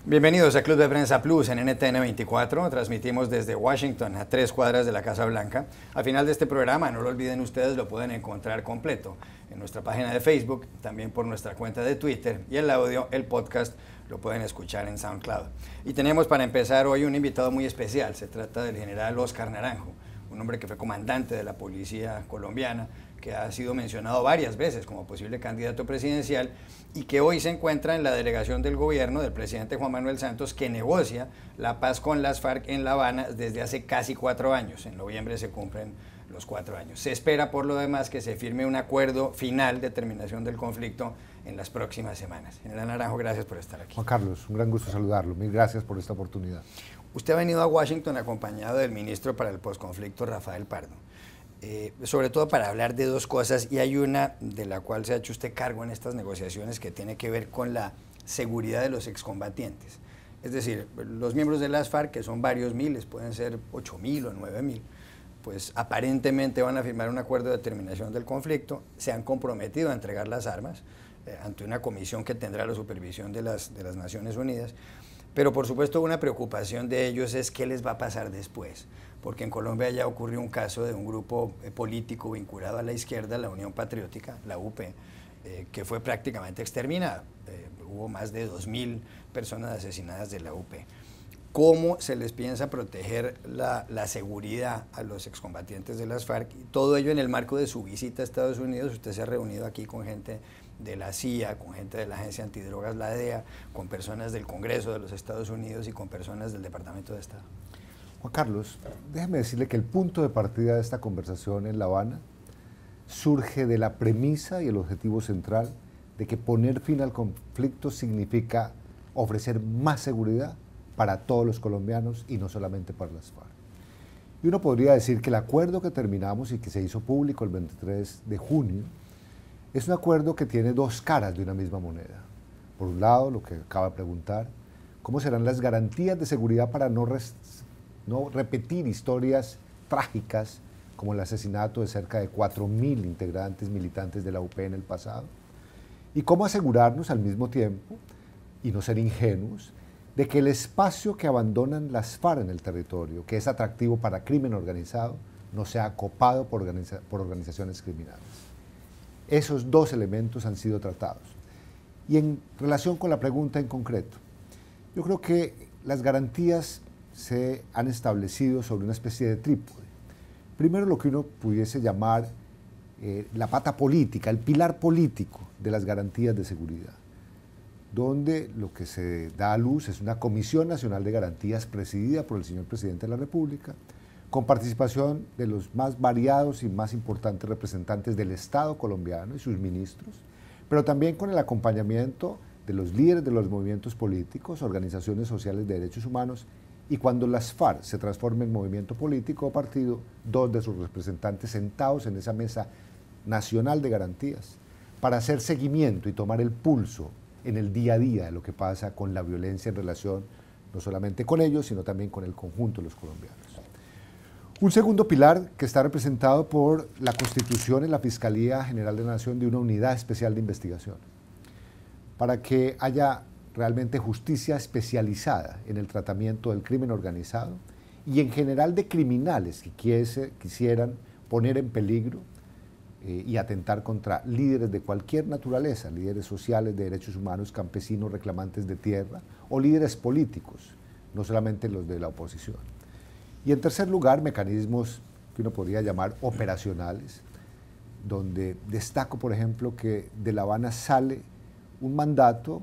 Bienvenidos a Club de Prensa Plus en NTN 24. Transmitimos desde Washington, a 3 cuadras de la Casa Blanca. Al final de este programa, no lo olviden ustedes, lo pueden encontrar completo en nuestra página de Facebook, también por nuestra cuenta de Twitter, y el audio, el podcast, lo pueden escuchar en SoundCloud. Y tenemos para empezar hoy un invitado muy especial. Se trata del general Oscar Naranjo, un hombre que fue comandante de la policía colombiana, que ha sido mencionado varias veces como posible candidato presidencial y que hoy se encuentra en la delegación del gobierno del presidente Juan Manuel Santos, que negocia la paz con las FARC en La Habana desde hace casi 4 años. En noviembre se cumplen los 4 años. Se espera, por lo demás, que se firme un acuerdo final de terminación del conflicto en las próximas semanas. General Naranjo, gracias por estar aquí. Juan Carlos, un gran gusto saludarlo. Mil gracias por esta oportunidad. Usted ha venido a Washington acompañado del ministro para el posconflicto, Rafael Pardo. Sobre todo para hablar de 2 cosas, y hay una de la cual se ha hecho usted cargo en estas negociaciones que tiene que ver con la seguridad de los excombatientes. Es decir, los miembros de las FARC, que son varios miles, pueden ser 8.000 o 9.000, pues aparentemente van a firmar un acuerdo de terminación del conflicto, se han comprometido a entregar las armas ante una comisión que tendrá la supervisión de las Naciones Unidas, pero por supuesto una preocupación de ellos es qué les va a pasar después, porque en Colombia ya ocurrió un caso de un grupo político vinculado a la izquierda, la Unión Patriótica, la UP, que fue prácticamente exterminada. Hubo más de 2.000 personas asesinadas de la UP. ¿Cómo se les piensa proteger la seguridad a los excombatientes de las FARC? Todo ello en el marco de su visita a Estados Unidos. Usted se ha reunido aquí con gente de la CIA, con gente de la Agencia Antidrogas, la DEA, con personas del Congreso de los Estados Unidos y con personas del Departamento de Estado. Juan Carlos, déjeme decirle que el punto de partida de esta conversación en La Habana surge de la premisa y el objetivo central de que poner fin al conflicto significa ofrecer más seguridad para todos los colombianos y no solamente para las FARC. Y uno podría decir que el acuerdo que terminamos y que se hizo público el 23 de junio es un acuerdo que tiene 2 caras de una misma moneda. Por un lado, lo que acaba de preguntar, ¿cómo serán las garantías de seguridad para no repetir historias trágicas como el asesinato de cerca de 4.000 integrantes militantes de la UP en el pasado? Y cómo asegurarnos al mismo tiempo, y no ser ingenuos, de que el espacio que abandonan las FARC en el territorio, que es atractivo para crimen organizado, no sea copado por organizaciones criminales. Esos 2 elementos han sido tratados. Y en relación con la pregunta en concreto, yo creo que las garantías se han establecido sobre una especie de trípode. Primero, lo que uno pudiese llamar la pata política, el pilar político de las garantías de seguridad, donde lo que se da a luz es una Comisión Nacional de Garantías presidida por el señor Presidente de la República, con participación de los más variados y más importantes representantes del Estado colombiano y sus ministros, pero también con el acompañamiento de los líderes de los movimientos políticos, organizaciones sociales de derechos humanos, y cuando las FARC se transformen en movimiento político o partido, 2 de sus representantes sentados en esa mesa nacional de garantías para hacer seguimiento y tomar el pulso en el día a día de lo que pasa con la violencia en relación no solamente con ellos, sino también con el conjunto de los colombianos. Un segundo pilar que está representado por la Constitución en la Fiscalía General de la Nación de una unidad especial de investigación, para que haya realmente justicia especializada en el tratamiento del crimen organizado y en general de criminales que quisieran poner en peligro y atentar contra líderes de cualquier naturaleza, líderes sociales, de derechos humanos, campesinos, reclamantes de tierra o líderes políticos, no solamente los de la oposición. Y en tercer lugar, mecanismos que uno podría llamar operacionales, donde destaco, por ejemplo, que de La Habana sale un mandato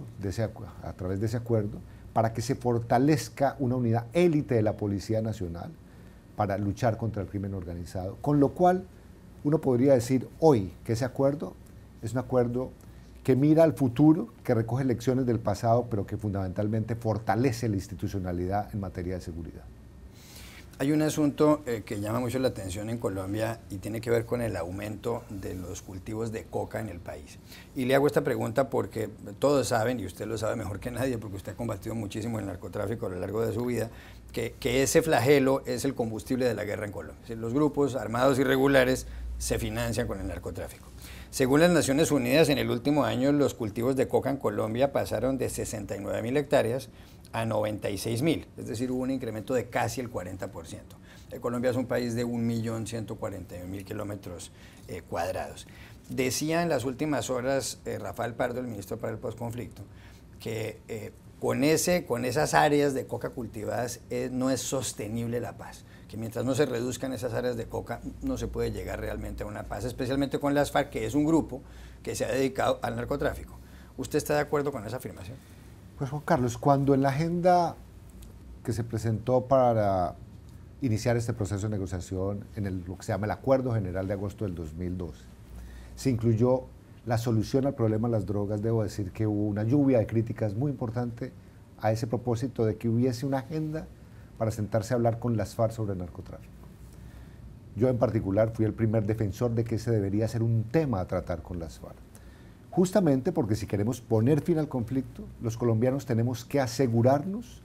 a través de ese acuerdo para que se fortalezca una unidad élite de la Policía Nacional para luchar contra el crimen organizado, con lo cual uno podría decir hoy que ese acuerdo es un acuerdo que mira al futuro, que recoge lecciones del pasado, pero que fundamentalmente fortalece la institucionalidad en materia de seguridad. Hay un asunto que llama mucho la atención en Colombia y tiene que ver con el aumento de los cultivos de coca en el país. Y le hago esta pregunta porque todos saben, y usted lo sabe mejor que nadie, porque usted ha combatido muchísimo el narcotráfico a lo largo de su vida, que ese flagelo es el combustible de la guerra en Colombia. Los grupos armados irregulares se financian con el narcotráfico. Según las Naciones Unidas, en el último año los cultivos de coca en Colombia pasaron de 69.000 hectáreas a 96.000, es decir, hubo un incremento de casi el 40%. Colombia es un país de 1.141.000 kilómetros cuadrados. Decía en las últimas horas Rafael Pardo, el ministro para el posconflicto, que con esas áreas de coca cultivadas no es sostenible la paz, que mientras no se reduzcan esas áreas de coca no se puede llegar realmente a una paz, especialmente con las FARC, que es un grupo que se ha dedicado al narcotráfico. ¿Usted está de acuerdo con esa afirmación? Pues Juan Carlos, cuando en la agenda que se presentó para iniciar este proceso de negociación en lo que se llama el Acuerdo General de agosto del 2012, se incluyó la solución al problema de las drogas, debo decir que hubo una lluvia de críticas muy importante a ese propósito de que hubiese una agenda para sentarse a hablar con las FARC sobre el narcotráfico. Yo en particular fui el primer defensor de que ese debería ser un tema a tratar con las FARC. Justamente porque si queremos poner fin al conflicto, los colombianos tenemos que asegurarnos,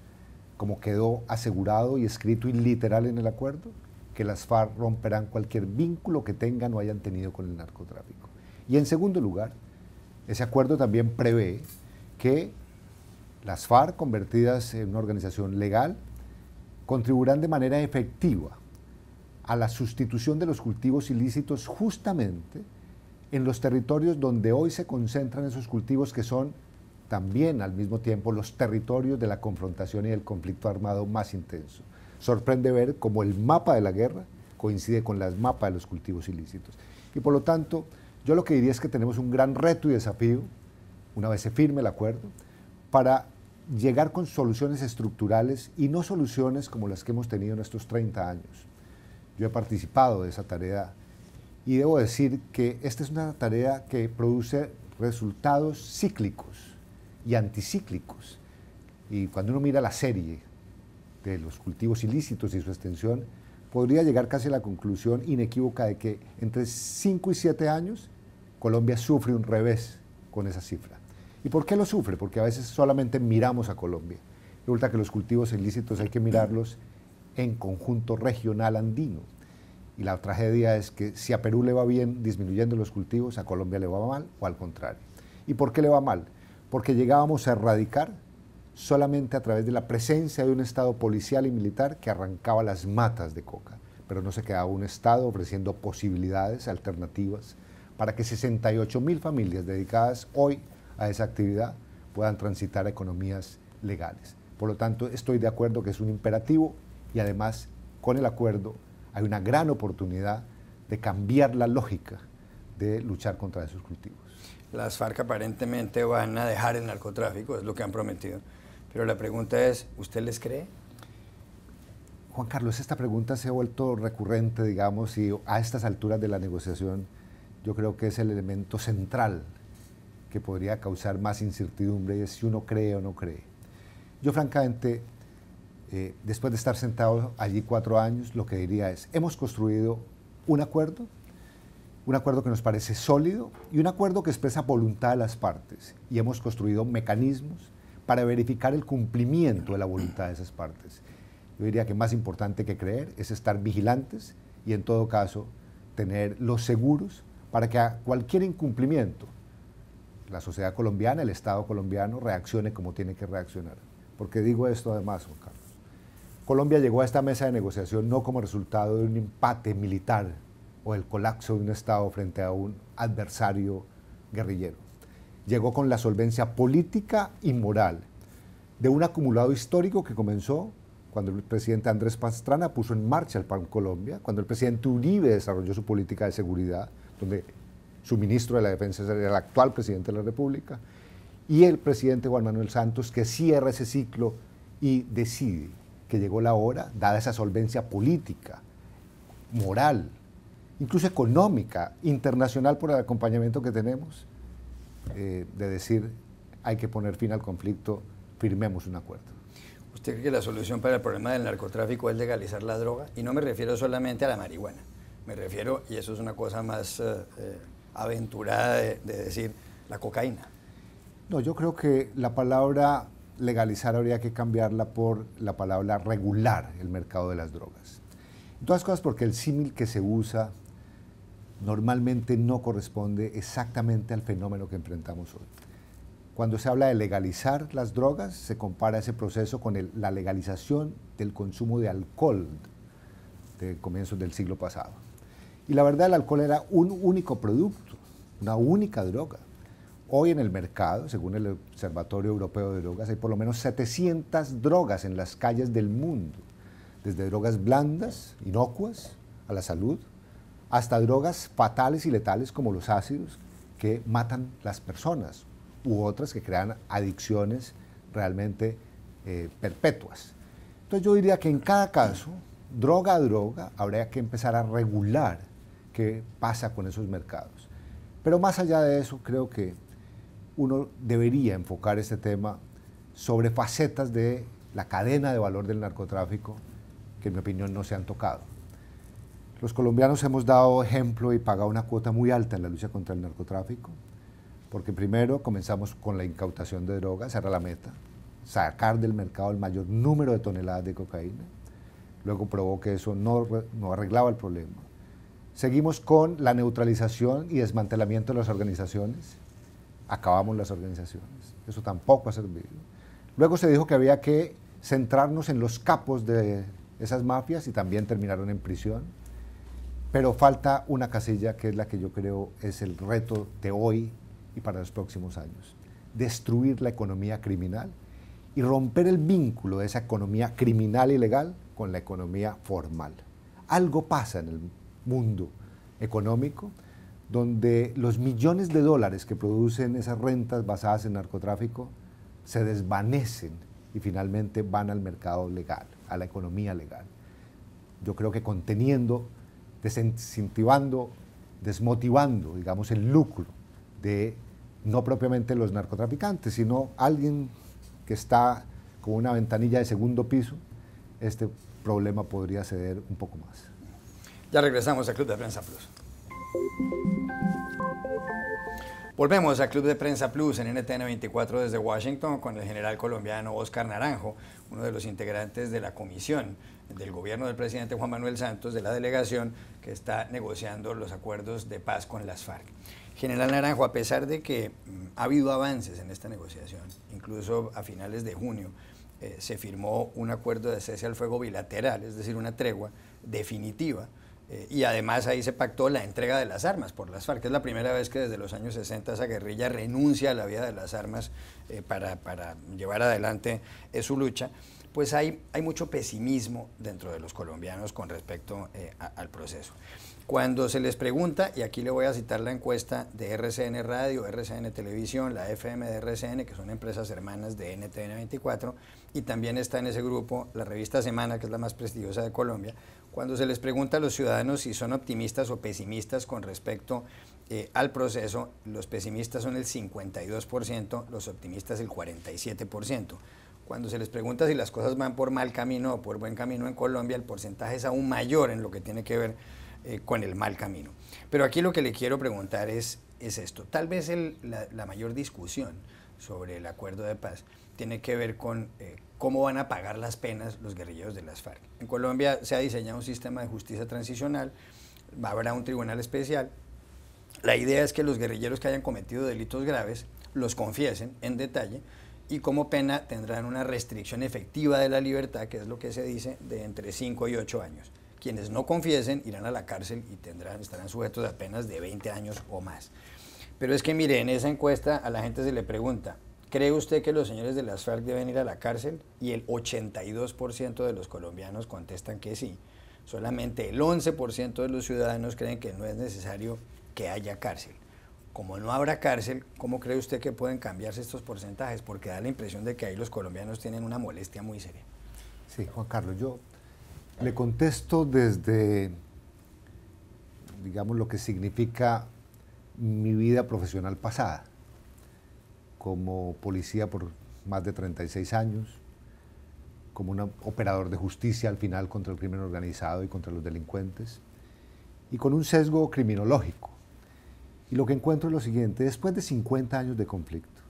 como quedó asegurado y escrito y literal en el acuerdo, que las FARC romperán cualquier vínculo que tengan o hayan tenido con el narcotráfico. Y en segundo lugar, ese acuerdo también prevé que las FARC, convertidas en una organización legal, contribuirán de manera efectiva a la sustitución de los cultivos ilícitos justamente en los territorios donde hoy se concentran esos cultivos, que son también al mismo tiempo los territorios de la confrontación y del conflicto armado más intenso. Sorprende ver cómo el mapa de la guerra coincide con el mapa de los cultivos ilícitos. Y por lo tanto, yo lo que diría es que tenemos un gran reto y desafío, una vez se firme el acuerdo, para llegar con soluciones estructurales y no soluciones como las que hemos tenido en estos 30 años. Yo he participado de esa tarea y debo decir que esta es una tarea que produce resultados cíclicos y anticíclicos. Y cuando uno mira la serie de los cultivos ilícitos y su extensión, podría llegar casi a la conclusión inequívoca de que entre 5 y 7 años Colombia sufre un revés con esa cifra. ¿Y por qué lo sufre? Porque a veces solamente miramos a Colombia. Resulta que los cultivos ilícitos hay que mirarlos en conjunto regional andino. Y la tragedia es que si a Perú le va bien disminuyendo los cultivos, a Colombia le va mal o al contrario. ¿Y por qué le va mal? Porque llegábamos a erradicar solamente a través de la presencia de un Estado policial y militar que arrancaba las matas de coca, pero no se quedaba un Estado ofreciendo posibilidades alternativas para que 68.000 familias dedicadas hoy a esa actividad puedan transitar a economías legales. Por lo tanto, estoy de acuerdo que es un imperativo y además con el acuerdo hay una gran oportunidad de cambiar la lógica de luchar contra esos cultivos. Las FARC aparentemente van a dejar el narcotráfico, es lo que han prometido. Pero la pregunta es, ¿usted les cree? Juan Carlos, esta pregunta se ha vuelto recurrente, digamos, y a estas alturas de la negociación yo creo que es el elemento central que podría causar más incertidumbre, y es si uno cree o no cree. Yo francamente, después de estar sentado allí 4 años, lo que diría es, hemos construido un acuerdo que nos parece sólido y un acuerdo que expresa voluntad de las partes, y hemos construido mecanismos para verificar el cumplimiento de la voluntad de esas partes. Yo diría que más importante que creer es estar vigilantes y en todo caso tener los seguros para que a cualquier incumplimiento la sociedad colombiana, el Estado colombiano reaccione como tiene que reaccionar. Porque digo esto además, Juan Carlos, Colombia llegó a esta mesa de negociación no como resultado de un empate militar o el colapso de un Estado frente a un adversario guerrillero. Llegó con la solvencia política y moral de un acumulado histórico que comenzó cuando el presidente Andrés Pastrana puso en marcha el PAN Colombia, cuando el presidente Uribe desarrolló su política de seguridad, donde su ministro de la Defensa era el actual presidente de la República, y el presidente Juan Manuel Santos, que cierra ese ciclo y decide que llegó la hora, dada esa solvencia política, moral, incluso económica, internacional por el acompañamiento que tenemos, de decir hay que poner fin al conflicto, firmemos un acuerdo. ¿Usted cree que la solución para el problema del narcotráfico es legalizar la droga? Y no me refiero solamente a la marihuana, me refiero, y eso es una cosa más aventurada de decir, la cocaína. No, yo creo que la palabra legalizar habría que cambiarla por la palabra regular el mercado de las drogas. En todas cosas porque el símil que se usa normalmente no corresponde exactamente al fenómeno que enfrentamos hoy. Cuando se habla de legalizar las drogas, se compara ese proceso con la legalización del consumo de alcohol de comienzos del siglo pasado. Y la verdad, el alcohol era un único producto, una única droga. Hoy en el mercado, según el Observatorio Europeo de Drogas, hay por lo menos 700 drogas en las calles del mundo, desde drogas blandas, inocuas, a la salud, hasta drogas fatales y letales como los ácidos, que matan las personas, u otras que crean adicciones realmente perpetuas. Entonces yo diría que en cada caso, droga a droga, habría que empezar a regular qué pasa con esos mercados. Pero más allá de eso, creo que uno debería enfocar este tema sobre facetas de la cadena de valor del narcotráfico que en mi opinión no se han tocado. Los colombianos hemos dado ejemplo y pagado una cuota muy alta en la lucha contra el narcotráfico, porque primero comenzamos con la incautación de drogas, esa era la meta, sacar del mercado el mayor número de toneladas de cocaína. Luego probó que eso no arreglaba el problema. Seguimos con la neutralización y desmantelamiento de las organizaciones. Acabamos las organizaciones. Eso tampoco ha servido. Luego se dijo que había que centrarnos en los capos de esas mafias y también terminaron en prisión. Pero falta una casilla que es la que yo creo es el reto de hoy y para los próximos años. Destruir la economía criminal y romper el vínculo de esa economía criminal y legal con la economía formal. Algo pasa en el mundo económico donde los millones de dólares que producen esas rentas basadas en narcotráfico se desvanecen y finalmente van al mercado legal, a la economía legal. Yo creo que conteniendo, desincentivando, desmotivando, digamos, el lucro de no propiamente los narcotraficantes, sino alguien que está con una ventanilla de segundo piso, este problema podría ceder un poco más. Ya regresamos al Club de Prensa Plus. Volvemos al Club de Prensa Plus en NTN 24 desde Washington con el general colombiano Óscar Naranjo, uno de los integrantes de la comisión del gobierno del presidente Juan Manuel Santos, de la delegación que está negociando los acuerdos de paz con las FARC. General Naranjo, a pesar de que ha habido avances en esta negociación, incluso a finales de junio se firmó un acuerdo de cese al fuego bilateral, es decir, una tregua definitiva, y además ahí se pactó la entrega de las armas por las FARC. Es la primera vez que desde los años 60 esa guerrilla renuncia a la vía de las armas para llevar adelante su lucha. Pues hay mucho pesimismo dentro de los colombianos con respecto al proceso. Cuando se les pregunta, y aquí le voy a citar la encuesta de RCN Radio, RCN Televisión, la FM de RCN, que son empresas hermanas de NTN 24, y también está en ese grupo la revista Semana, que es la más prestigiosa de Colombia, cuando se les pregunta a los ciudadanos si son optimistas o pesimistas con respecto al proceso, los pesimistas son el 52%, los optimistas el 47%. Cuando se les pregunta si las cosas van por mal camino o por buen camino en Colombia, el porcentaje es aún mayor en lo que tiene que ver con el mal camino. Pero aquí lo que le quiero preguntar es esto. Tal vez la mayor discusión sobre el acuerdo de paz tiene que ver con cómo van a pagar las penas los guerrilleros de las FARC. En Colombia se ha diseñado un sistema de justicia transicional, habrá un tribunal especial. La idea es que los guerrilleros que hayan cometido delitos graves los confiesen en detalle y como pena tendrán una restricción efectiva de la libertad, que es lo que se dice, de entre 5 y 8 años. Quienes no confiesen irán a la cárcel y estarán sujetos a penas de 20 años o más. Pero es que mire, en esa encuesta a la gente se le pregunta, ¿cree usted que los señores de las FARC deben ir a la cárcel? Y el 82% de los colombianos contestan que sí. Solamente el 11% de los ciudadanos creen que no es necesario que haya cárcel. Como no habrá cárcel, ¿cómo cree usted que pueden cambiarse estos porcentajes? Porque da la impresión de que ahí los colombianos tienen una molestia muy seria. Sí, Juan Carlos, yo le contesto desde, digamos, lo que significa mi vida profesional pasada, como policía por más de 36 años, como un operador de justicia al final contra el crimen organizado y contra los delincuentes, y con un sesgo criminológico. Y lo que encuentro es lo siguiente: después de 50 años de conflicto,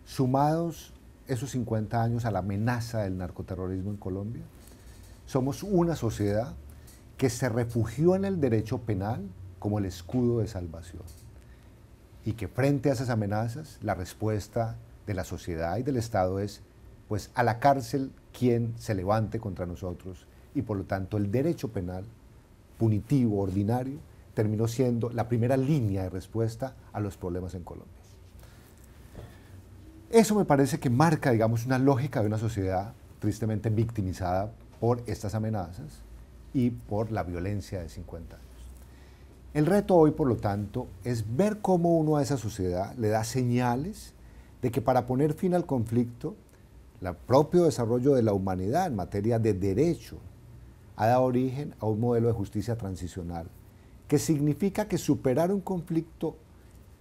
sumados esos 50 años a la amenaza del narcoterrorismo en Colombia, somos una sociedad que se refugió en el derecho penal como el escudo de salvación. Y que frente a esas amenazas, la respuesta de la sociedad y del Estado es, pues, a la cárcel quien se levante contra nosotros, y por lo tanto el derecho penal punitivo, ordinario, terminó siendo la primera línea de respuesta a los problemas en Colombia. Eso me parece que marca, digamos, una lógica de una sociedad tristemente victimizada por estas amenazas y por la violencia de 50 años. El reto hoy, por lo tanto, es ver cómo uno a esa sociedad le da señales de que para poner fin al conflicto, el propio desarrollo de la humanidad en materia de derecho ha dado origen a un modelo de justicia transicional, que significa que superar un conflicto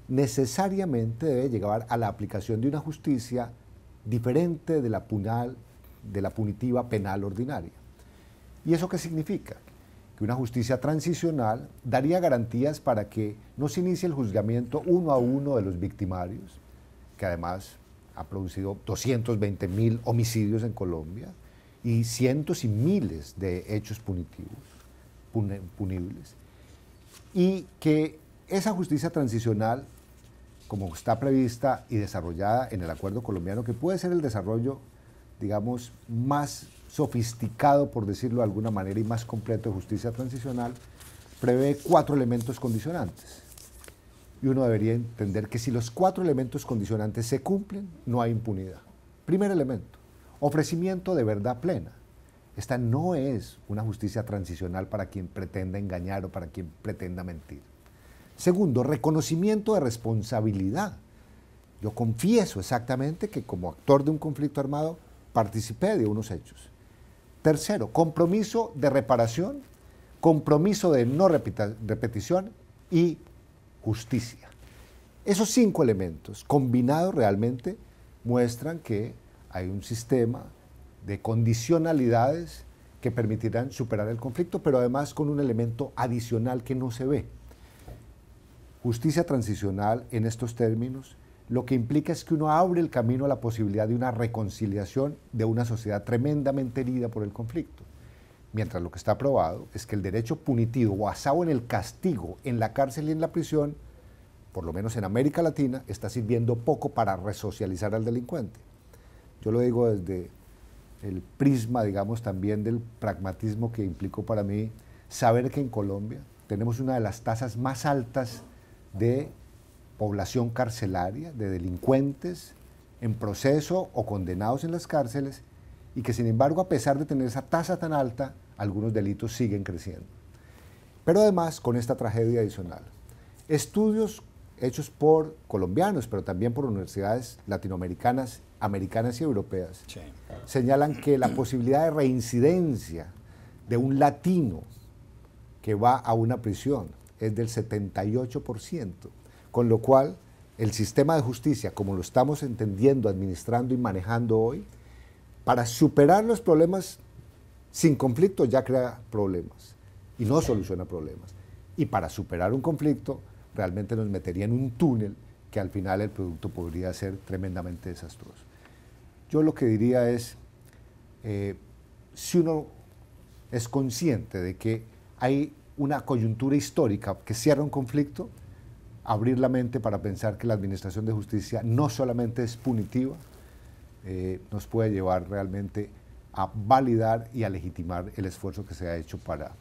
necesariamente debe llevar a la aplicación de una justicia diferente de la punitiva penal ordinaria. ¿Y eso qué significa? Que una justicia transicional daría garantías para que no se inicie el juzgamiento uno a uno de los victimarios, que además ha producido 220.000 homicidios en Colombia y cientos y miles de hechos punibles, y que esa justicia transicional, como está prevista y desarrollada en el acuerdo colombiano, que puede ser el desarrollo, digamos, más sofisticado, por decirlo de alguna manera, y más completo de justicia transicional, prevé 4 elementos condicionantes. Y uno debería entender que si los 4 elementos condicionantes se cumplen, no hay impunidad. Primer elemento, ofrecimiento de verdad plena. Esta no es una justicia transicional para quien pretenda engañar o para quien pretenda mentir. Segundo, reconocimiento de responsabilidad. Yo confieso exactamente que como actor de un conflicto armado participé de unos hechos. Tercero, compromiso de reparación, compromiso de no repetición y justicia. Esos 5 elementos combinados realmente muestran que hay un sistema de condicionalidades que permitirán superar el conflicto, pero además con un elemento adicional que no se ve. Justicia transicional en estos términos lo que implica es que uno abre el camino a la posibilidad de una reconciliación de una sociedad tremendamente herida por el conflicto. Mientras lo que está probado es que el derecho punitivo basado en el castigo, en la cárcel y en la prisión, por lo menos en América Latina, está sirviendo poco para resocializar al delincuente. Yo lo digo desde el prisma, digamos, también del pragmatismo que implicó para mí saber que en Colombia tenemos una de las tasas más altas de población carcelaria, de delincuentes en proceso o condenados en las cárceles, y que sin embargo, a pesar de tener esa tasa tan alta, algunos delitos siguen creciendo. Pero además, con esta tragedia adicional, estudios hechos por colombianos, pero también por universidades latinoamericanas, americanas y europeas, sí, señalan que la posibilidad de reincidencia de un latino que va a una prisión es del 78%, con lo cual el sistema de justicia, como lo estamos entendiendo, administrando y manejando hoy, para superar los problemas sin conflicto ya crea problemas y no soluciona problemas. Y para superar un conflicto realmente nos metería en un túnel que al final el producto podría ser tremendamente desastroso. Yo lo que diría es, si uno es consciente de que hay una coyuntura histórica que cierra un conflicto, abrir la mente para pensar que la administración de justicia no solamente es punitiva, nos puede llevar realmente a validar y a legitimar el esfuerzo que se ha hecho para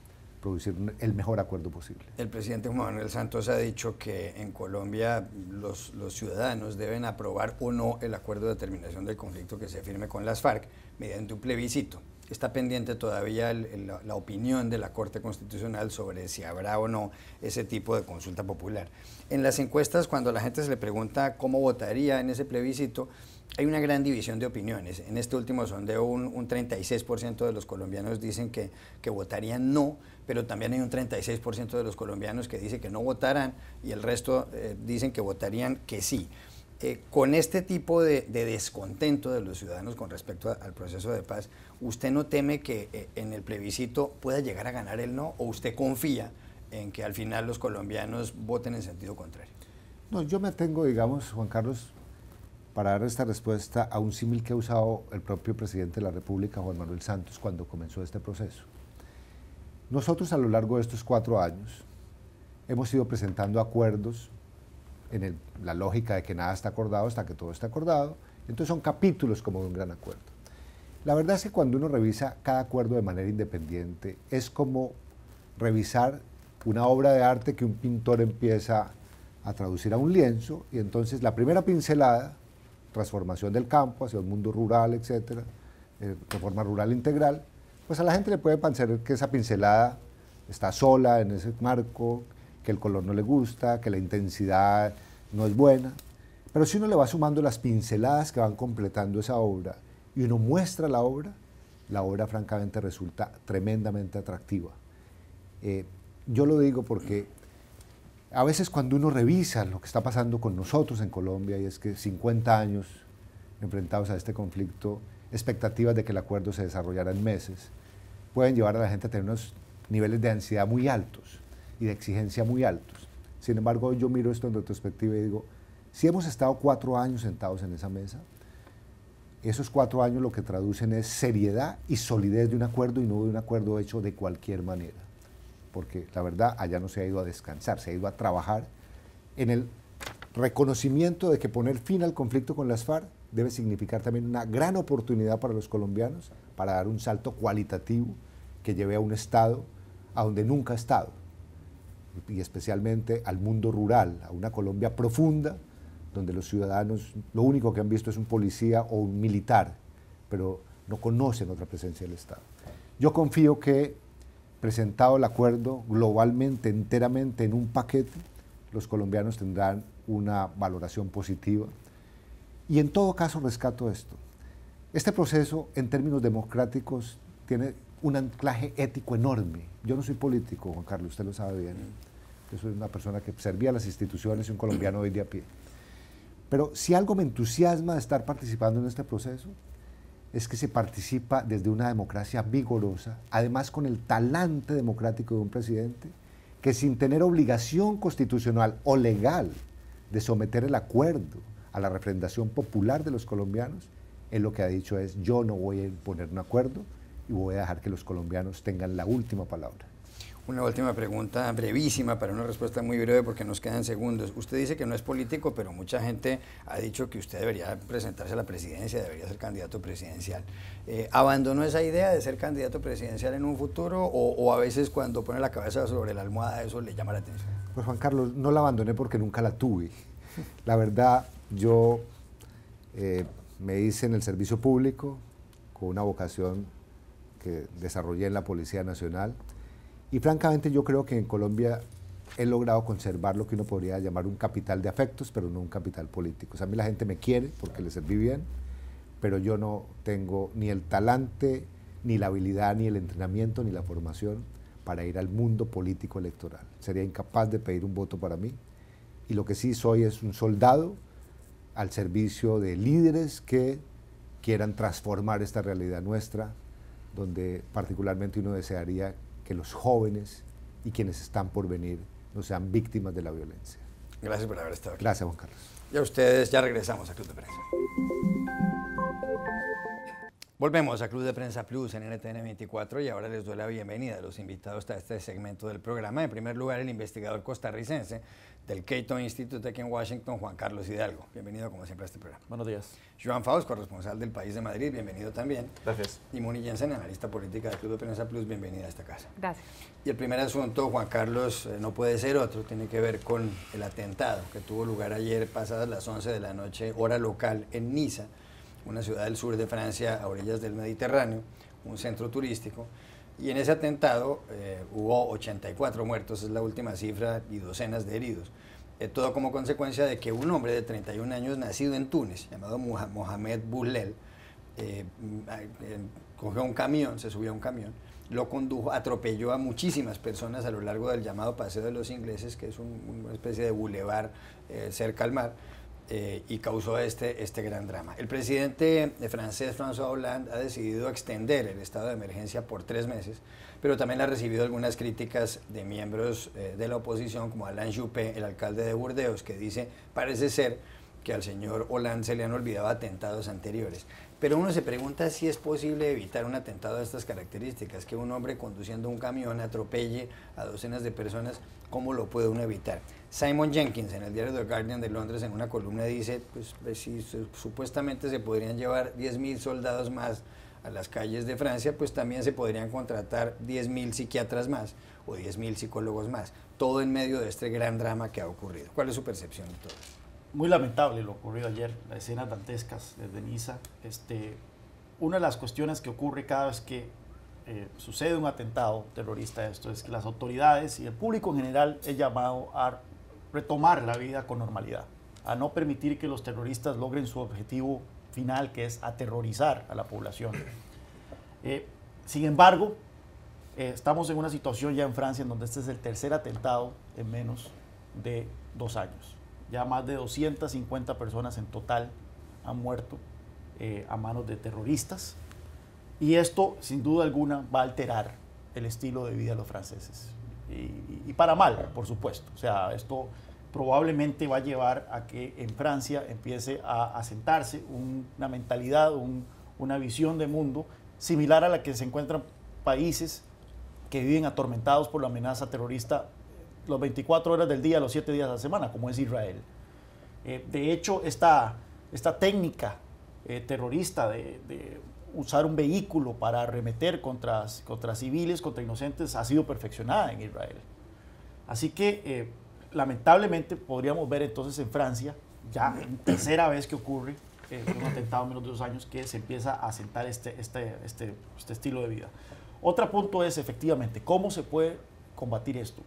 producir el mejor acuerdo posible. El presidente Juan Manuel Santos ha dicho que en Colombia los ciudadanos deben aprobar o no el acuerdo de terminación del conflicto que se firme con las FARC mediante un plebiscito. Está pendiente todavía la opinión de la Corte Constitucional sobre si habrá o no ese tipo de consulta popular. En las encuestas, cuando la gente se le pregunta cómo votaría en ese plebiscito, hay una gran división de opiniones. En este último sondeo, un 36% de los colombianos dicen que votarían no, pero también hay un 36% de los colombianos que dicen que no votarán y el resto dicen que votarían que sí. Con este tipo de descontento de los ciudadanos con respecto al proceso de paz, ¿usted no teme que en el plebiscito pueda llegar a ganar el no o usted confía en que al final los colombianos voten en sentido contrario? No, yo me atengo, digamos, Juan Carlos, para dar esta respuesta a un símil que ha usado el propio presidente de la República, Juan Manuel Santos, cuando comenzó este proceso. Nosotros a lo largo de estos 4 años hemos ido presentando acuerdos en la lógica de que nada está acordado hasta que todo está acordado. Entonces son capítulos como de un gran acuerdo. La verdad es que cuando uno revisa cada acuerdo de manera independiente, es como revisar una obra de arte que un pintor empieza a traducir a un lienzo, y entonces la primera pincelada, transformación del campo hacia un mundo rural, etcétera, reforma rural integral, pues a la gente le puede parecer que esa pincelada está sola en ese marco, que el color no le gusta, que la intensidad no es buena. Pero si uno le va sumando las pinceladas que van completando esa obra y uno muestra la obra francamente resulta tremendamente atractiva. Yo lo digo porque a veces cuando uno revisa lo que está pasando con nosotros en Colombia, y es que 50 años enfrentados a este conflicto, expectativas de que el acuerdo se desarrollara en meses, pueden llevar a la gente a tener unos niveles de ansiedad muy altos y de exigencia muy altos. Sin embargo, yo miro esto en retrospectiva y digo, si hemos estado 4 años sentados en esa mesa, esos 4 años lo que traducen es seriedad y solidez de un acuerdo, y no de un acuerdo hecho de cualquier manera. Porque la verdad, allá no se ha ido a descansar, se ha ido a trabajar en el reconocimiento de que poner fin al conflicto con las FARC debe significar también una gran oportunidad para los colombianos para dar un salto cualitativo que lleve a un Estado a donde nunca ha estado, y especialmente al mundo rural, a una Colombia profunda, donde los ciudadanos lo único que han visto es un policía o un militar, pero no conocen otra presencia del Estado. Yo confío que, presentado el acuerdo globalmente, enteramente en un paquete, los colombianos tendrán una valoración positiva. Y en todo caso rescato esto. Este proceso, en términos democráticos, tiene un anclaje ético enorme. Yo no soy político, Juan Carlos, usted lo sabe bien. Yo soy una persona que servía a las instituciones y un colombiano hoy de a pie. Pero si algo me entusiasma de estar participando en este proceso, es que se participa desde una democracia vigorosa, además con el talante democrático de un presidente, que sin tener obligación constitucional o legal de someter el acuerdo a la refrendación popular de los colombianos, él lo que ha dicho es: yo no voy a imponer un acuerdo y voy a dejar que los colombianos tengan la última palabra. Una última pregunta brevísima para una respuesta muy breve porque nos quedan segundos. Usted dice que no es político, pero mucha gente ha dicho que usted debería presentarse a la presidencia, debería ser candidato presidencial. ¿Abandonó esa idea de ser candidato presidencial en un futuro o a veces cuando pone la cabeza sobre la almohada eso le llama la atención? Pues Juan Carlos, no la abandoné porque nunca la tuve. La verdad, yo me hice en el servicio público con una vocación que desarrollé en la Policía Nacional. Y francamente yo creo que en Colombia he logrado conservar lo que uno podría llamar un capital de afectos, pero no un capital político. O sea, a mí la gente me quiere porque le serví bien, pero yo no tengo ni el talante, ni la habilidad, ni el entrenamiento, ni la formación para ir al mundo político electoral. Sería incapaz de pedir un voto para mí. Y lo que sí soy es un soldado al servicio de líderes que quieran transformar esta realidad nuestra, donde particularmente uno desearía que los jóvenes y quienes están por venir no sean víctimas de la violencia. Gracias por haber estado aquí. Gracias, Juan Carlos. Y a ustedes, ya regresamos a Club de Prensa. Volvemos a Club de Prensa Plus en NTN 24 y ahora les doy la bienvenida a los invitados a este segmento del programa. En primer lugar, el investigador costarricense del Cato Institute aquí en Washington, Juan Carlos Hidalgo. Bienvenido como siempre a este programa. Buenos días. Joan Faust, corresponsal del País de Madrid, bienvenido también. Gracias. Y Moni Jensen, analista política del Club de Prensa Plus, bienvenida a esta casa. Gracias. Y el primer asunto, Juan Carlos, no puede ser otro, tiene que ver con el atentado que tuvo lugar ayer pasadas las 11 de la noche, hora local, en Niza, una ciudad del sur de Francia a orillas del Mediterráneo, un centro turístico. Y en ese atentado hubo 84 muertos, es la última cifra, y docenas de heridos. Todo como consecuencia de que un hombre de 31 años nacido en Túnez, llamado Mohamed Boulel, cogió un camión, se subió a un camión, lo condujo, atropelló a muchísimas personas a lo largo del llamado Paseo de los Ingleses, que es una especie de bulevar cerca al mar, y causó este gran drama. El presidente francés, François Hollande, ha decidido extender el estado de emergencia por 3 meses, pero también ha recibido algunas críticas de miembros de la oposición, como Alain Juppé, el alcalde de Burdeos, que dice, parece ser que al señor Hollande se le han olvidado atentados anteriores. Pero uno se pregunta si es posible evitar un atentado de estas características, que un hombre conduciendo un camión atropelle a docenas de personas, ¿cómo lo puede uno evitar? Simon Jenkins, en el diario The Guardian de Londres, en una columna dice, pues si supuestamente se podrían llevar 10.000 soldados más a las calles de Francia, pues también se podrían contratar 10.000 psiquiatras más o 10.000 psicólogos más, todo en medio de este gran drama que ha ocurrido. ¿Cuál es su percepción de todo esto? Muy lamentable lo ocurrido ayer, las escenas dantescas desde Niza. Una de las cuestiones que ocurre cada vez que sucede un atentado terrorista, esto es que las autoridades y el público en general es llamado a retomar la vida con normalidad, a no permitir que los terroristas logren su objetivo final, que es aterrorizar a la población. Sin embargo, estamos en una situación ya en Francia en donde este es el tercer atentado en menos de 2 años. Ya más de 250 personas en total han muerto a manos de terroristas. Y esto, sin duda alguna, va a alterar el estilo de vida de los franceses. Y para mal, por supuesto. O sea, esto probablemente va a llevar a que en Francia empiece a asentarse una mentalidad, una visión de mundo similar a la que se encuentran países que viven atormentados por la amenaza terrorista los 24 horas del día, los 7 días a la semana, como es Israel. De hecho, esta técnica terrorista de usar un vehículo para arremeter contra civiles, contra inocentes, ha sido perfeccionada en Israel. Así que, lamentablemente, podríamos ver entonces en Francia, ya en tercera vez que ocurre un atentado en menos de 2 años, que se empieza a asentar este estilo de vida. Otro punto es, efectivamente, cómo se puede combatir esto.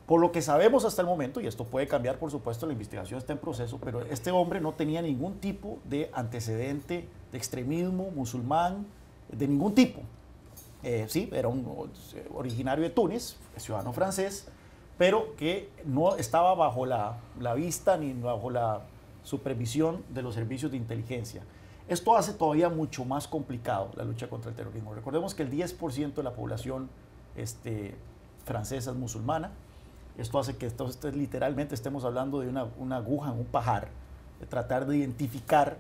Por lo que sabemos hasta el momento, y esto puede cambiar, por supuesto, la investigación está en proceso, pero este hombre no tenía ningún tipo de antecedente de extremismo musulmán, de ningún tipo. Sí, era originario de Túnez, ciudadano francés, pero que no estaba bajo la vista ni bajo la supervisión de los servicios de inteligencia. Esto hace todavía mucho más complicado la lucha contra el terrorismo. Recordemos que el 10% de la población francesa es musulmana. Esto hace que literalmente estemos hablando de una aguja en un pajar, de tratar de identificar.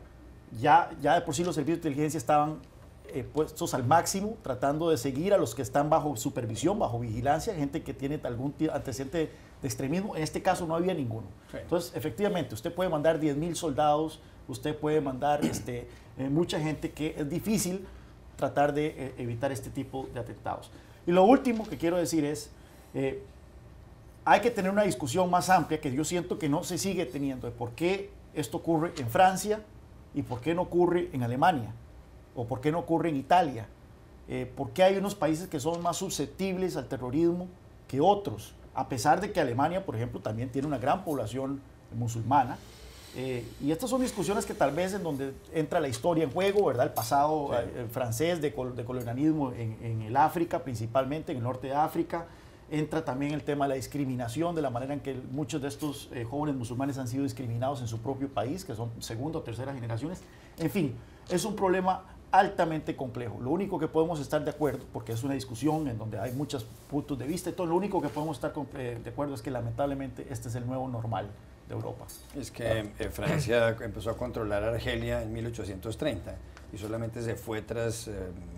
Ya de por sí los servicios de inteligencia estaban puestos al máximo, tratando de seguir a los que están bajo supervisión, bajo vigilancia, gente que tiene algún antecedente de extremismo. En este caso no había ninguno. Sí. Entonces, efectivamente, usted puede mandar 10.000 soldados, usted puede mandar mucha gente, que es difícil tratar de evitar este tipo de atentados. Y lo último que quiero decir es, hay que tener una discusión más amplia, que yo siento que no se sigue teniendo, de por qué esto ocurre en Francia y por qué no ocurre en Alemania, o por qué no ocurre en Italia. ¿Por qué hay unos países que son más susceptibles al terrorismo que otros? A pesar de que Alemania, por ejemplo, también tiene una gran población musulmana. Y estas son discusiones que tal vez en donde entra la historia en juego, ¿verdad? El pasado francés de colonialismo en el África, principalmente en el norte de África. Entra también el tema de la discriminación, de la manera en que muchos de estos jóvenes musulmanes han sido discriminados en su propio país, que son segunda o tercera generaciones. En fin, es un problema altamente complejo. Lo único que podemos estar de acuerdo, porque es una discusión en donde hay muchos puntos de vista y todo, lo único que podemos estar de acuerdo es que lamentablemente este es el nuevo normal de Europa. Es que Francia empezó a controlar Argelia en 1830 y solamente se fue tras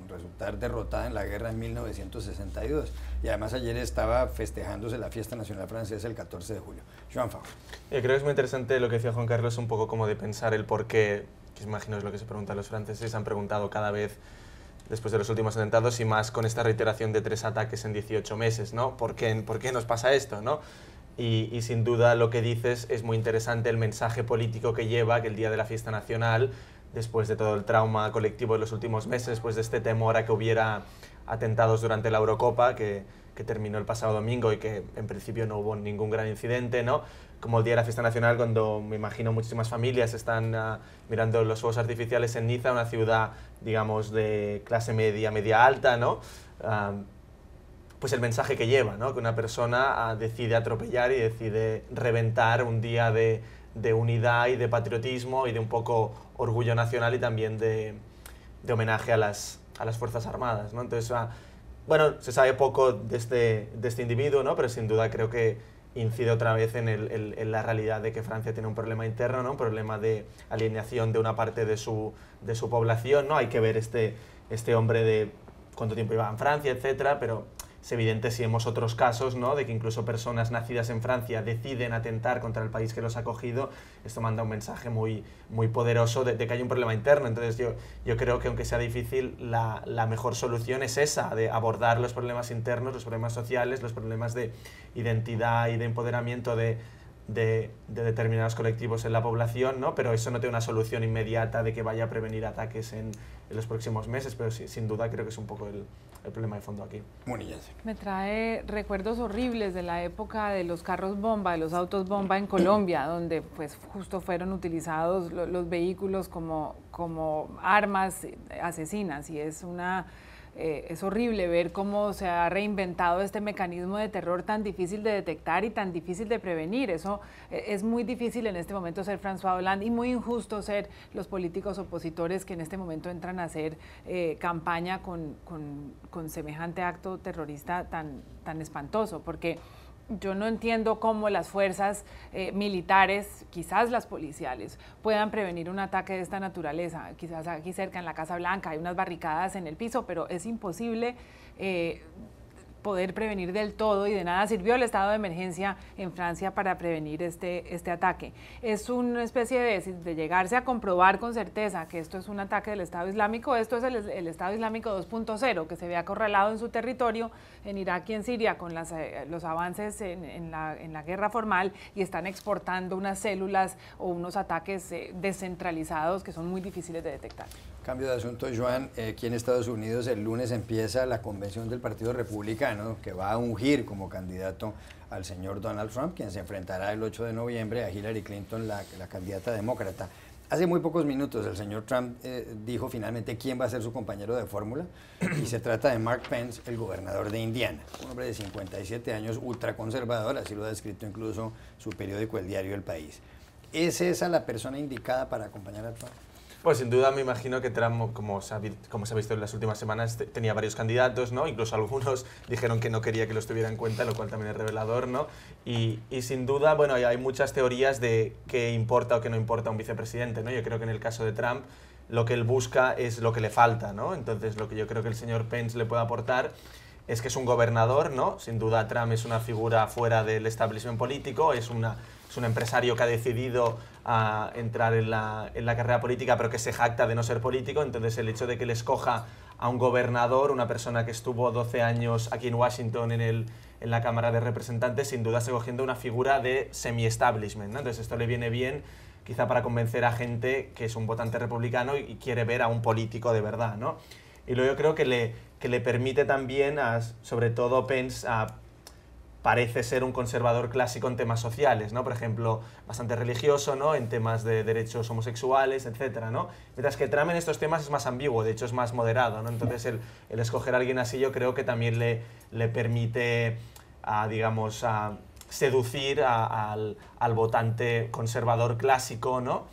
resultar derrotada en la guerra en 1962. Y además ayer estaba festejándose la fiesta nacional francesa el 14 de julio. Joan Favre. Creo que es muy interesante lo que decía Juan Carlos, un poco como de pensar el por qué, que imagino es lo que se preguntan los franceses, han preguntado cada vez después de los últimos atentados y más con esta reiteración de 3 ataques en 18 meses, ¿no? ¿Por qué nos pasa esto, no? Y sin duda lo que dices es muy interesante, el mensaje político que lleva, que el día de la fiesta nacional, después de todo el trauma colectivo de los últimos meses, después de este temor a que hubiera atentados durante la Eurocopa, que terminó el pasado domingo y que en principio no hubo ningún gran incidente, ¿no? Como el día de la fiesta nacional, cuando me imagino muchísimas familias están mirando los fuegos artificiales en Niza, una ciudad, digamos, de clase media, media alta, ¿no? Pues el mensaje que lleva, ¿no? Que una persona decide atropellar y decide reventar un día de unidad y de patriotismo y de un poco orgullo nacional y también de homenaje a las Fuerzas Armadas, ¿no? Entonces, bueno, se sabe poco de este individuo, ¿no? Pero sin duda creo que incide otra vez en la realidad de que Francia tiene un problema interno, ¿no? Un problema de alienación de una parte de su población, ¿no? Hay que ver este hombre de cuánto tiempo iba en Francia, etcétera, pero es evidente si vemos otros casos, ¿no? De que incluso personas nacidas en Francia deciden atentar contra el país que los ha acogido. Esto manda un mensaje muy poderoso de que hay un problema interno. Entonces yo creo que aunque sea difícil, la mejor solución es esa, de abordar los problemas internos, los problemas sociales, los problemas de identidad y de empoderamiento de determinados colectivos en la población, ¿no? Pero eso no tiene una solución inmediata de que vaya a prevenir ataques en los próximos meses, pero sí, sin duda creo que es un poco el problema de fondo aquí. Me trae recuerdos horribles de la época de los carros bomba, de los autos bomba en Colombia, donde pues justo fueron utilizados los vehículos como armas asesinas, y es horrible ver cómo se ha reinventado este mecanismo de terror tan difícil de detectar y tan difícil de prevenir. Eso es muy difícil en este momento ser François Hollande y muy injusto ser los políticos opositores que en este momento entran a hacer campaña con semejante acto terrorista tan espantoso, porque yo no entiendo cómo las fuerzas militares, quizás las policiales, puedan prevenir un ataque de esta naturaleza. Quizás aquí cerca en la Casa Blanca hay unas barricadas en el piso, pero es imposible poder prevenir del todo, y de nada sirvió el estado de emergencia en Francia para prevenir este ataque. Es una especie de llegarse a comprobar con certeza que esto es un ataque del Estado Islámico. Esto es el Estado Islámico 2.0, que se ve acorralado en su territorio, en Irak y en Siria, con los avances en la guerra formal, y están exportando unas células o unos ataques descentralizados que son muy difíciles de detectar. Cambio de asunto, Joan. Aquí en Estados Unidos el lunes empieza la convención del Partido Republicano, que va a ungir como candidato al señor Donald Trump, quien se enfrentará el 8 de noviembre a Hillary Clinton, la candidata demócrata. Hace muy pocos minutos el señor Trump dijo finalmente quién va a ser su compañero de fórmula, y se trata de Mark Pence, el gobernador de Indiana, un hombre de 57 años, ultraconservador, así lo ha descrito incluso su periódico El Diario del País. ¿Es esa la persona indicada para acompañar a Trump? Pues sin duda me imagino que Trump, como se ha visto en las últimas semanas, tenía varios candidatos, ¿no? Incluso algunos dijeron que no quería que los tuviera en cuenta, lo cual también es revelador, ¿no? Y sin duda, bueno, hay muchas teorías de qué importa o qué no importa un vicepresidente, ¿no? Yo creo que en el caso de Trump lo que él busca es lo que le falta, ¿no? Entonces lo que yo creo que el señor Pence le puede aportar es que es un gobernador, ¿no? Sin duda Trump es una figura fuera del establishment político, es un empresario que ha decidido entrar en la carrera política, pero que se jacta de no ser político. Entonces el hecho de que le escoja a un gobernador, una persona que estuvo 12 años aquí en Washington en la Cámara de Representantes, sin duda está cogiendo una figura de semi-establishment, ¿no? Entonces esto le viene bien quizá para convencer a gente que es un votante republicano y quiere ver a un político de verdad, ¿no? Y luego yo creo que le permite también, sobre todo Pence, parece ser un conservador clásico en temas sociales, ¿no? Por ejemplo, bastante religioso, ¿no? En temas de derechos homosexuales, etcétera, ¿no? Mientras que Trump en estos temas es más ambiguo, de hecho es más moderado, ¿no? Entonces el escoger a alguien así yo creo que también le permite, digamos, seducir al votante conservador clásico, ¿no?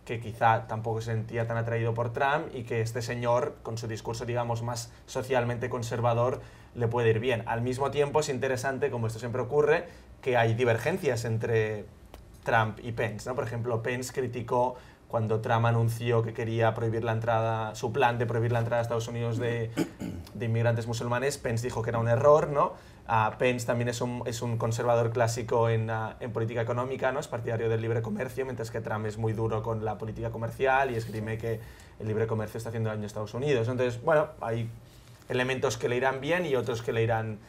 Que quizá tampoco se sentía tan atraído por Trump, y que este señor, con su discurso, digamos, más socialmente conservador, le puede ir bien. Al mismo tiempo es interesante, como esto siempre ocurre, que hay divergencias entre Trump y Pence, ¿no? Por ejemplo, Pence criticó cuando Trump anunció que quería prohibir la entrada, su plan de prohibir la entrada a Estados Unidos de inmigrantes musulmanes. Pence dijo que era un error, ¿no? Pence también es un conservador clásico en política económica, ¿no? Es partidario del libre comercio, mientras que Trump es muy duro con la política comercial y esgrime que el libre comercio está haciendo daño a Estados Unidos. Entonces, bueno, hay elementos que le irán bien y otros que le irán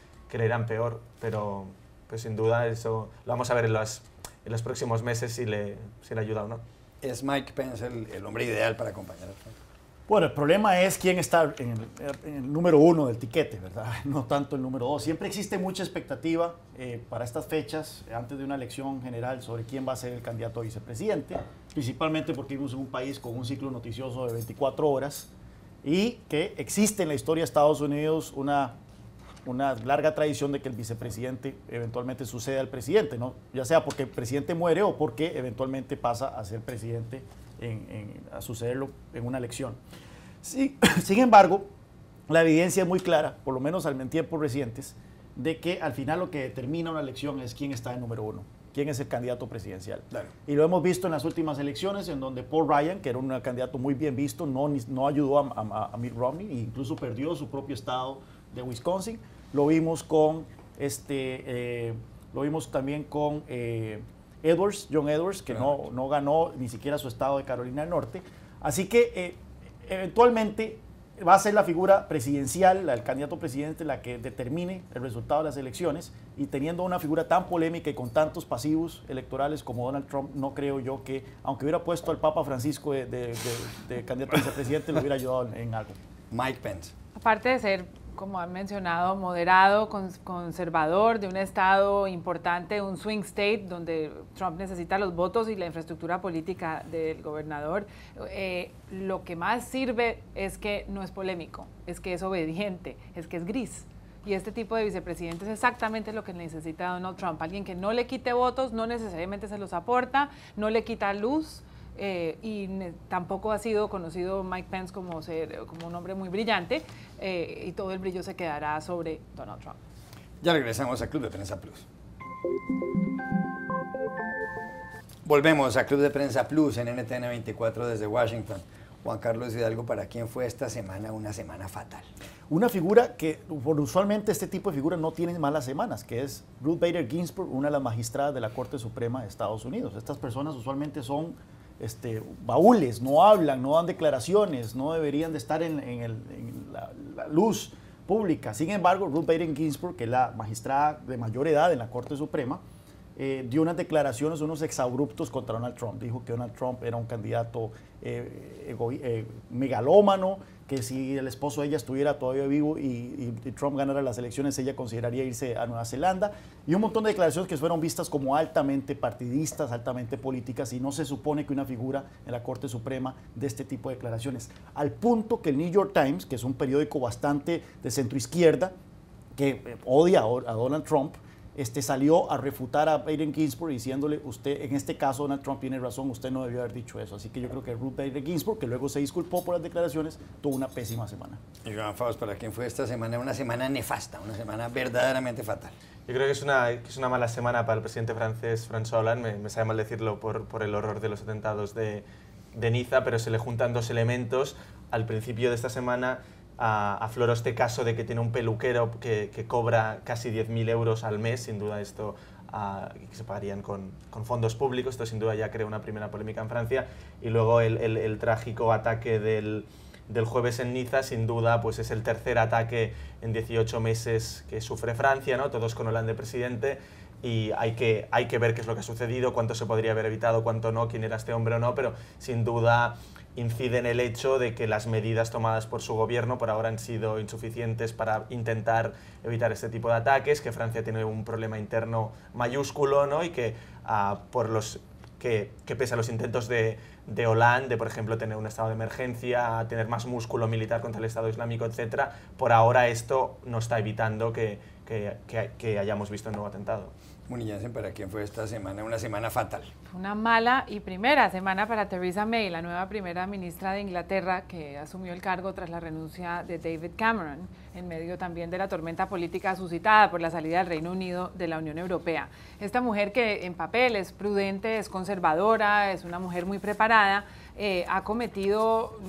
peor, pero pues sin duda eso lo vamos a ver en los próximos meses si le ayuda o no. ¿Es Mike Pence el hombre ideal para acompañar a Trump? Bueno, el problema es quién está en el número 1 del tiquete, ¿verdad? No tanto el número 2. Siempre existe mucha expectativa para estas fechas, antes de una elección general, sobre quién va a ser el candidato a vicepresidente, principalmente porque vivimos en un país con un ciclo noticioso de 24 horas y que existe en la historia de Estados Unidos una larga tradición de que el vicepresidente eventualmente sucede al presidente, ¿no? Ya sea porque el presidente muere o porque eventualmente pasa a ser presidente a sucederlo en una elección. Sí, sin embargo, la evidencia es muy clara, por lo menos en tiempos recientes, de que al final lo que determina una elección es quién está en número uno, quién es el candidato presidencial. Claro. Y lo hemos visto en las últimas elecciones, en donde Paul Ryan, que era un candidato muy bien visto, no ayudó a Mitt Romney, e incluso perdió su propio estado de Wisconsin. Lo vimos con también con John Edwards, que no ganó ni siquiera su estado de Carolina del Norte. Así que eventualmente va a ser la figura presidencial, el candidato presidente, la que determine el resultado de las elecciones, y teniendo una figura tan polémica y con tantos pasivos electorales como Donald Trump, no creo yo que, aunque hubiera puesto al Papa Francisco de candidato a vicepresidente, lo hubiera ayudado en algo. Mike Pence. Aparte de ser, como han mencionado, moderado, conservador, de un estado importante, un swing state, donde Trump necesita los votos y la infraestructura política del gobernador, lo que más sirve es que no es polémico, es que es obediente, es que es gris. Y este tipo de vicepresidente es exactamente lo que necesita Donald Trump, alguien que no le quite votos, no necesariamente se los aporta, no le quita luz. Tampoco ha sido conocido Mike Pence como un hombre muy brillante, y todo el brillo se quedará sobre Donald Trump. Ya regresamos a Club de Prensa Plus. Volvemos a Club de Prensa Plus en NTN 24 desde Washington. Juan Carlos Hidalgo, ¿para quién fue esta semana una semana fatal? Una figura que usualmente este tipo de figuras no tienen malas semanas, que es Ruth Bader Ginsburg, una de las magistradas de la Corte Suprema de Estados Unidos. Estas personas usualmente son baúles, no hablan, no dan declaraciones, no deberían de estar en la luz pública. Sin embargo, Ruth Bader Ginsburg, que es la magistrada de mayor edad en la Corte Suprema, dio unas declaraciones, unos exabruptos contra Donald Trump. Dijo que Donald Trump era un candidato megalómano, que si el esposo de ella estuviera todavía vivo y Trump ganara las elecciones, ella consideraría irse a Nueva Zelanda, y un montón de declaraciones que fueron vistas como altamente partidistas, altamente políticas, y no se supone que una figura en la Corte Suprema de este tipo de declaraciones. Al punto que el New York Times, que es un periódico bastante de centroizquierda, que odia a Donald Trump, salió a refutar a Bader Ginsburg diciéndole, usted, en este caso Donald Trump tiene razón, usted no debió haber dicho eso. Así que yo creo que Ruth Bader Ginsburg, que luego se disculpó por las declaraciones, tuvo una pésima semana. Y Joan Faust, ¿para quién fue esta semana? Una semana nefasta, una semana verdaderamente fatal. Yo creo que es una mala semana para el presidente francés François Hollande. Me sabe mal decirlo por el horror de los atentados de Niza, pero se le juntan dos elementos. Al principio de esta semana afloró este caso de que tiene un peluquero que cobra casi 10.000 euros al mes. Sin duda esto que se pagarían con fondos públicos. Esto sin duda ya crea una primera polémica en Francia. Y luego el trágico ataque del jueves en Niza, sin duda, pues es el tercer ataque en 18 meses que sufre Francia, ¿no? Todos con Hollande presidente. Y hay que ver qué es lo que ha sucedido, cuánto se podría haber evitado, cuánto no, quién era este hombre o no, pero sin duda incide en el hecho de que las medidas tomadas por su gobierno por ahora han sido insuficientes para intentar evitar este tipo de ataques, que Francia tiene un problema interno mayúsculo, ¿no? Y que pese a los intentos de Hollande, por ejemplo, tener un estado de emergencia, tener más músculo militar contra el Estado Islámico, etc., por ahora esto no está evitando que hayamos visto un nuevo atentado. Muni Jansen, ¿para quién fue esta semana una semana fatal? Una mala y primera semana para Theresa May, la nueva primera ministra de Inglaterra, que asumió el cargo tras la renuncia de David Cameron, en medio también de la tormenta política suscitada por la salida del Reino Unido de la Unión Europea. Esta mujer, que en papel es prudente, es conservadora, es una mujer muy preparada, ha cometido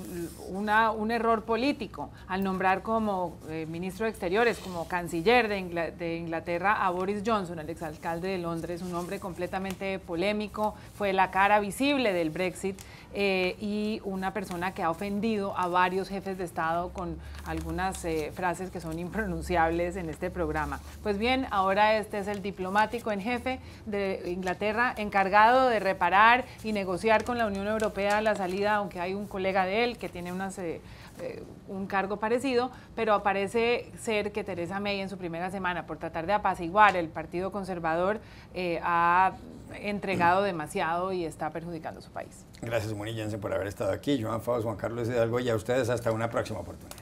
un error político al nombrar como ministro de Exteriores, como canciller de Inglaterra a Boris Johnson, el exalcalde de Londres, un hombre completamente polémico, fue la cara visible del Brexit, y una persona que ha ofendido a varios jefes de Estado con algunas frases que son impronunciables en este programa. Pues bien, ahora este es el diplomático en jefe de Inglaterra, encargado de reparar y negociar con la Unión Europea la salida, aunque hay un colega de él que tiene un cargo parecido, pero parece ser que Theresa May en su primera semana, por tratar de apaciguar el Partido Conservador, ha entregado demasiado y está perjudicando a su país. Gracias, Muni Jansen, por haber estado aquí. Joan Faust, Juan Carlos Hidalgo, y a ustedes hasta una próxima oportunidad.